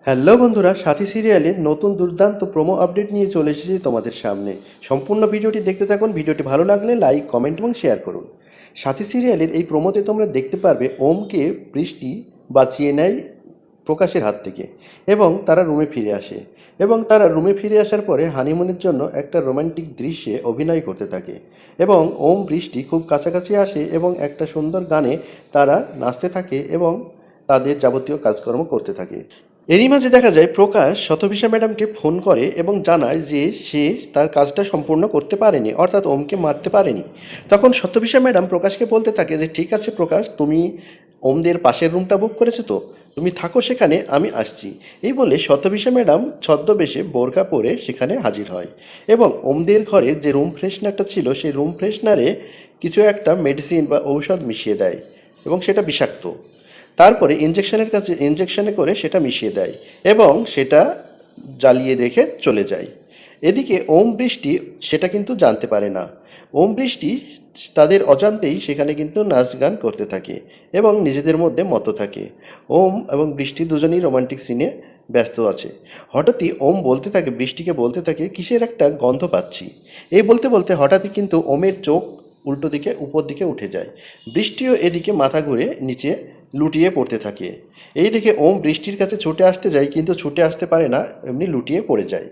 Hello বন্ধুরা, সাথী সিরিয়ালের নতুন দুর্দান্ত প্রোমো আপডেট নিয়ে চলে এসেছি তোমাদের সামনে। সম্পূর্ণ ভিডিওটি দেখতে থাকুন। ভিডিওটি ভালো লাগলে লাইক, কমেন্ট এবং শেয়ার করুন। সাথী সিরিয়ালের এই প্রোমোতে তোমরা দেখতে পারবে ওমকে বৃষ্টি বাঁচিয়ে নেয় প্রকাশের হাত থেকে এবং তারা রুমে ফিরে আসে। এবং তারা রুমে ফিরে আসার পরে হানিমুনের জন্য একটা রোমান্টিক দৃশ্যে অভিনয় করতে থাকে এবং ওম বৃষ্টি খুব কাছাকাছি আসে এবং একটা সুন্দর গানে তারা নাচতে থাকে এবং তাদের যাবতীয় কাজকর্ম করতে থাকে। এরই মাঝে দেখা যায় প্রকাশ শতভিসা ম্যাডামকে ফোন করে এবং জানায় যে সে তার কাজটা সম্পূর্ণ করতে পারেনি, অর্থাৎ ওমকে মারতে পারেনি। তখন শতভিসা ম্যাডাম প্রকাশকে বলতে থাকে যে ঠিক আছে প্রকাশ, তুমি ওমদের পাশের রুমটা বুক করেছো তো, তুমি থাকো সেখানে, আমি আসছি। এই বলে শতভিসা ম্যাডাম ছদ্মবেশে বোরকা পরে সেখানে হাজির হয় এবং ওমদের ঘরে যে রুম ফ্রেশনারটা ছিল সেই রুম ফ্রেশনারে কিছু একটা মেডিসিন বা ঔষধ মিশিয়ে দেয় এবং সেটা বিষাক্ত। তারপরে ইঞ্জেকশনে করে সেটা মিশিয়ে দেয় এবং সেটা জ্বালিয়ে রেখে চলে যায়। এদিকে ওম বৃষ্টি সেটা কিন্তু জানতে পারে না। ওম বৃষ্টি তাদের অজান্তেই সেখানে কিন্তু নাচ গান করতে থাকে এবং নিজেদের মধ্যে মতো থাকে। ওম এবং বৃষ্টি দুজনেই রোমান্টিক সিনে ব্যস্ত আছে। হঠাৎই ওম বলতে থাকে, বৃষ্টিকে বলতে থাকে কিসের একটা গন্ধ পাচ্ছি। এই বলতে বলতে হঠাৎই কিন্তু ওমের চোখ উল্টো দিকে উপর দিকে উঠে যায়। বৃষ্টিও এদিকে মাথা ঘুরে নিচে লুটিয়ে পড়তে থাকে। এই দেখে ওম বৃষ্টির কাছে ছুটে আসতে যায়, কিন্তু ছুটে আসতে পারে না, এমনি লুটিয়ে পড়ে যায়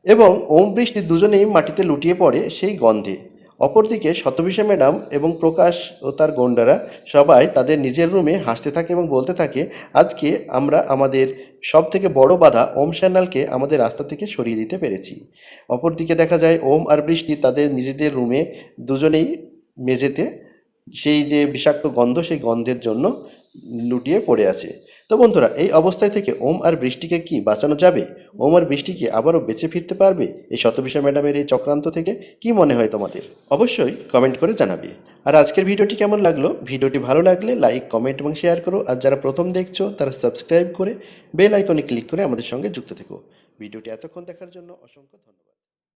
এবং ওম বৃষ্টি দুজনেই মাটিতে লুটিয়ে পড়ে সেই গন্ধে। অপরদিকে শতভিসা ম্যাডাম এবং প্রকাশ ও তার গন্ডারা সবাই তাদের নিজের রুমে হাসতে থাকে এবং বলতে থাকে আজকে আমরা আমাদের সব থেকে বড় বাধা ওম স্যান্যালকে আমাদের রাস্তা থেকে সরিয়ে দিতে পেরেছি। অপরদিকে দেখা যায় ওম আর বৃষ্টি তাদের নিজেদের রুমে দুজনেই মেঝেতে সেই যে বিষাক্ত গন্ধ সেই গন্ধের জন্য লুটিয়ে পড়ে আছে। তো বন্ধুরা, এই অবস্থায় থেকে ওম আর বৃষ্টিকে কি বাঁচানো যাবে? ওম আর বৃষ্টি কি আবারও বেঁচে ফিরতে পারবে এই শতভিসা ম্যাডামের এই চক্রান্ত থেকে? কি মনে হয় তোমাদের? অবশ্যই কমেন্ট করে জানাবে। আর আজকের ভিডিওটি কেমন লাগলো? ভিডিওটি ভালো লাগলে লাইক, কমেন্ট এবং শেয়ার করো। আর যারা প্রথম দেখছো তারা সাবস্ক্রাইব করে বেল আইকনে ক্লিক করে আমাদের সঙ্গে যুক্ত থেকো। ভিডিওটি এতক্ষণ দেখার জন্য অসংখ্য ধন্যবাদ।